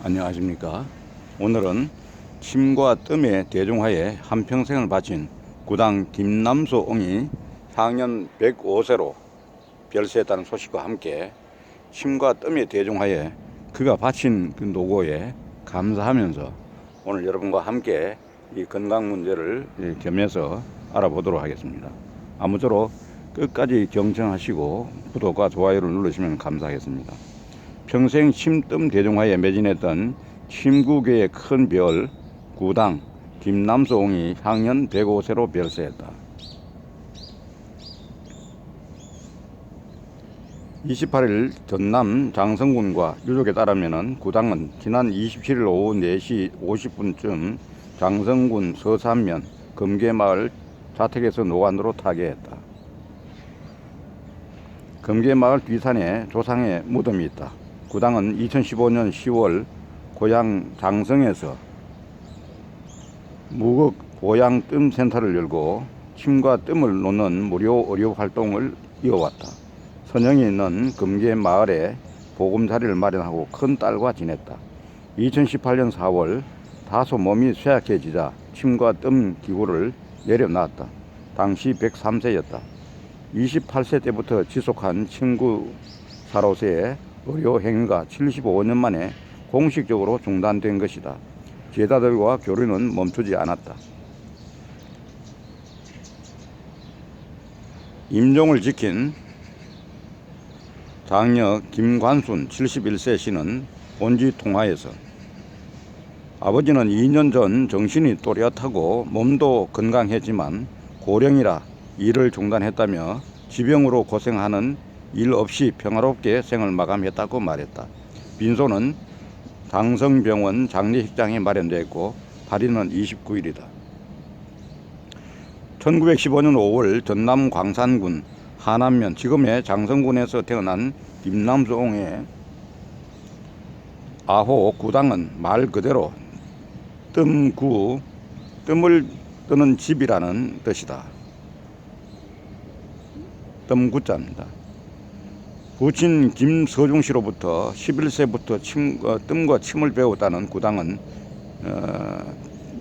안녕하십니까. 오늘은 침과 뜸의 대중화에 한평생을 바친 구당 김남수 옹이 향년 105세로 별세했다는 소식과 함께 침과 뜸의 대중화에 그가 바친 그 노고에 감사하면서 오늘 여러분과 함께 이 건강 문제를 겸해서 알아보도록 하겠습니다. 아무쪼록 끝까지 경청하시고 구독과 좋아요를 누르시면 감사하겠습니다. 평생 침뜸 대중화에 매진했던 침구계의 큰 별 구당 김남수 옹이 향년 105세로 별세했다. 28일 전남 장성군과 유족에 따르면 구당은 지난 27일 오후 4시 50분쯤 장성군 서산면 금계마을 자택에서 노관으로 타계했다. 금계마을 뒤산에 조상의 무덤이 있다. 구당은 2015년 10월 고향 장성에서 무극 고향 뜸 센터를 열고 침과 뜸을 놓는 무료 의료 활동을 이어왔다. 선영이 있는 금계 마을에 보금자리를 마련하고 큰딸과 지냈다. 2018년 4월 다소 몸이 쇠약해지자 침과 뜸 기구를 내려놨다. 당시 103세였다. 28세 때부터 지속한 친구 사로세의 의료 행위가 75년 만에 공식적으로 중단된 것이다. 제자들과 교류는 멈추지 않았다. 임종을 지킨 장녀 김관순 71세 씨는 본지 통화에서 아버지는 2년 전 정신이 또렷하고 몸도 건강했지만 고령이라 일을 중단했다며 지병으로 고생하는 일 없이 평화롭게 생을 마감했다고 말했다. 빈소는 장성병원 장례식장에 마련되었고 발인은 29일이다. 1915년 5월 전남 광산군 하남면 지금의 장성군에서 태어난 김남수 옹의 아호 구당은 말 그대로 뜸구, 뜸을 뜨는 집이라는 뜻이다. 뜸구자입니다. 부친 김서중 씨로부터 11세부터 뜸과 침을 배웠다는 구당은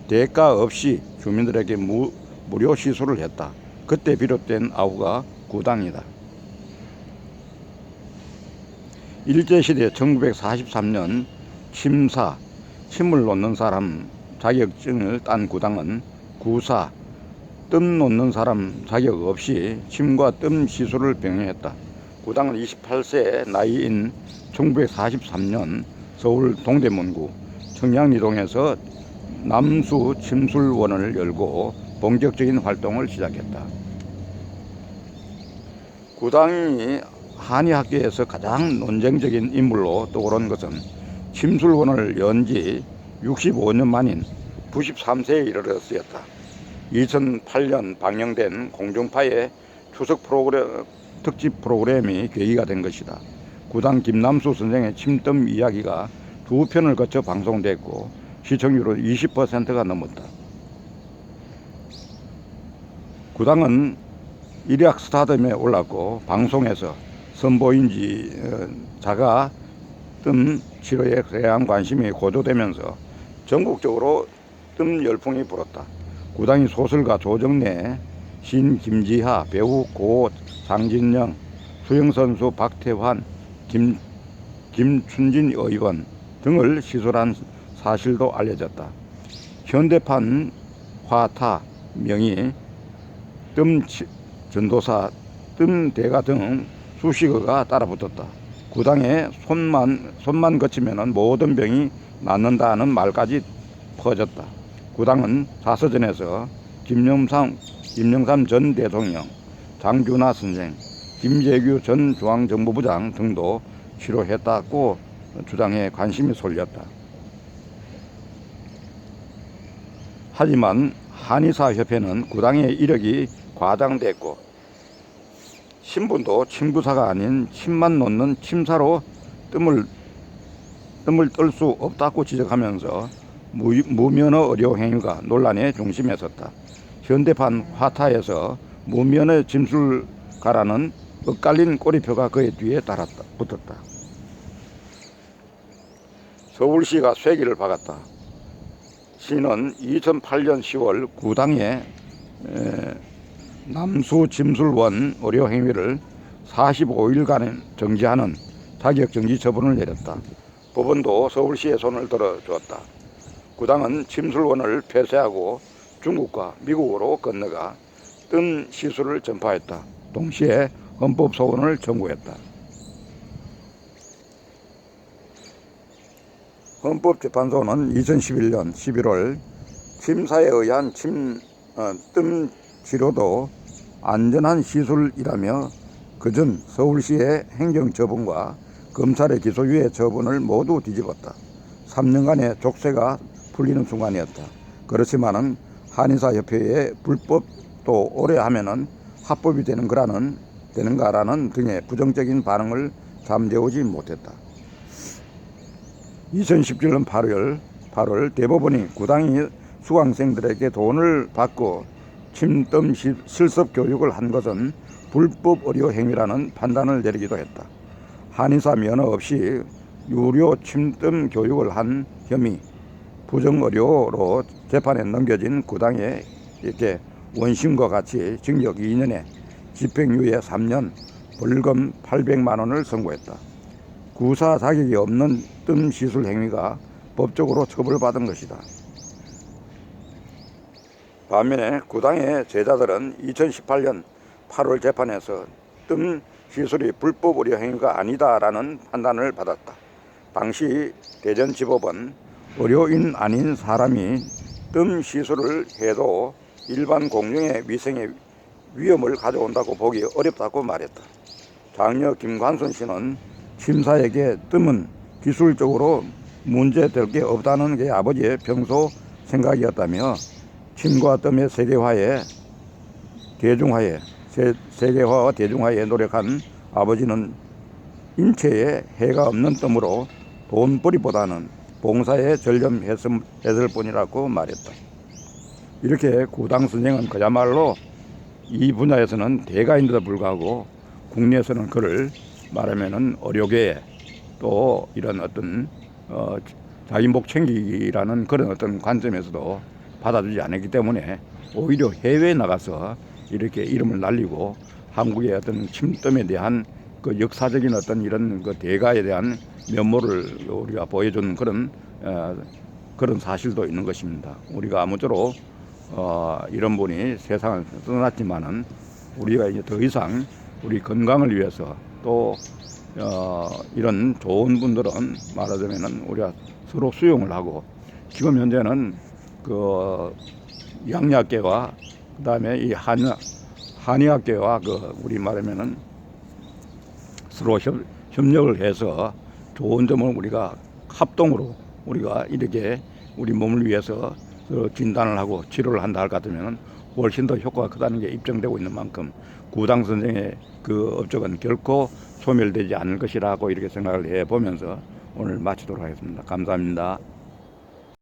대가 없이 주민들에게 무료 시술을 했다. 그때 비롯된 아우가 구당이다. 일제시대 1943년 침을 놓는 사람 자격증을 딴 구당은 구사, 뜸 놓는 사람 자격 없이 침과 뜸 시술을 병행했다. 구당은 28세 나이인 1943년 서울 동대문구 청량리동에서 남수 침술원을 열고 본격적인 활동을 시작했다. 구당이 한의학계에서 가장 논쟁적인 인물로 떠오른 것은 침술원을 연 지 65년 만인 93세에 이르렀었다. 2008년 방영된 공중파의 추석 특집 프로그램이 계기가 된 것이다. 구당 김남수 선생의 침뜸 이야기가 2편을 거쳐 방송됐고 시청률은 20%가 넘었다. 구당은 일약 스타덤에 올랐고 방송에서 선보인지 자가 뜸 치료에 대한 관심이 고조되면서 전국적으로 뜸 열풍이 불었다. 구당이 소설가 조정래, 시인 김지하, 배우 고 장진영, 수영선수 박태환, 김춘진 의원 등을 시술한 사실도 알려졌다. 현대판 화타, 명의, 뜸 전도사, 뜸 대가 등 수식어가 따라붙었다. 구당에 손만 거치면 모든 병이 낫는다는 말까지 퍼졌다. 구당은 자서전에서 김영삼 전 대통령, 장균하 선생, 김재규 전 중앙정보부장 등도 치료했다고 주장해 관심이 쏠렸다. 하지만 한의사협회는 구당의 이력이 과장됐고 신분도 침구사가 아닌 침만 놓는 침사로 뜸을 뜰 수 없다고 지적하면서 무면허 의료 행위가 논란의 중심에 섰다. 현대판 화타에서 무면허 침술가라는 엇갈린 꼬리표가 그의 뒤에 붙었다. 서울시가 쐐기를 박았다. 시는 2008년 10월 구당의 남수 침술원 의료 행위를 45일간 정지하는 자격정지 처분을 내렸다. 법원도 서울시의 손을 들어주었다. 구당은 침술원을 폐쇄하고 중국과 미국으로 건너가 뜸 시술을 전파했다. 동시에 헌법 소원을 청구했다. 헌법재판소는 2011년 11월 침사에 의한 뜸 치료도 안전한 시술이라며 그전 서울시의 행정처분과 검찰의 기소유예 처분을 모두 뒤집었다. 3년간의 족쇄가 풀리는 순간이었다. 그렇지만은 한의사협회의 불법도 오래 하면은 합법이 되는가라는 등의 부정적인 반응을 잠재우지 못했다. 2017년 8월 대법원이 구당이 수강생들에게 돈을 받고 침뜸 실습 교육을 한 것은 불법 의료 행위라는 판단을 내리기도 했다. 한의사 면허 없이 유료 침뜸 교육을 한 혐의 부정 의료로 재판에 넘겨진 구당에 이렇게 원심과 같이 징역 2년에 집행유예 3년 벌금 800만 원을 선고했다. 구사 자격이 없는 뜸 시술 행위가 법적으로 처벌받은 것이다. 반면에 구당의 제자들은 2018년 8월 재판에서 뜸 시술이 불법 의료 행위가 아니다라는 판단을 받았다. 당시 대전지법은 의료인 아닌 사람이 뜸 시술을 해도 일반 공중의 위생에 위험을 가져온다고 보기 어렵다고 말했다. 장녀 김관순 씨는 침사에게 뜸은 기술적으로 문제될 게 없다는 게 아버지의 평소 생각이었다며 침과 뜸의 세계화와 대중화에 노력한 아버지는 인체에 해가 없는 뜸으로 돈벌이보다는 봉사에 전념했을 뿐이라고 말했다. 이렇게 구당 선생은 그야말로 이 분야에서는 대가인데도 불구하고 국내에서는 그를 말하면은 의료계에 또 이런 어떤 자기 목 챙기기라는 그런 어떤 관점에서도 받아주지 않았기 때문에 오히려 해외에 나가서 이렇게 이름을 날리고 한국의 어떤 침뜸에 대한 그 역사적인 어떤 이런 그 대가에 대한 면모를 우리가 보여주는 그런 사실도 있는 것입니다. 우리가 아무쪼록 이런 분이 세상을 떠났지만은 우리가 이제 더 이상 우리 건강을 위해서 또 이런 좋은 분들은 말하자면은 우리가 서로 수용을 하고 지금 현재는 그 양리학계와 그다음에 이 한의학계와 그 우리 말하면은 서로 협력을 해서 좋은 점을 우리가 합동으로 우리가 이렇게 우리 몸을 위해서 진단을 하고 치료를 한다 할 것 같으면 훨씬 더 효과가 크다는 게 입증되고 있는 만큼 구당 선생의 그 업적은 결코 소멸되지 않을 것이라고 이렇게 생각을 해보면서 오늘 마치도록 하겠습니다. 감사합니다.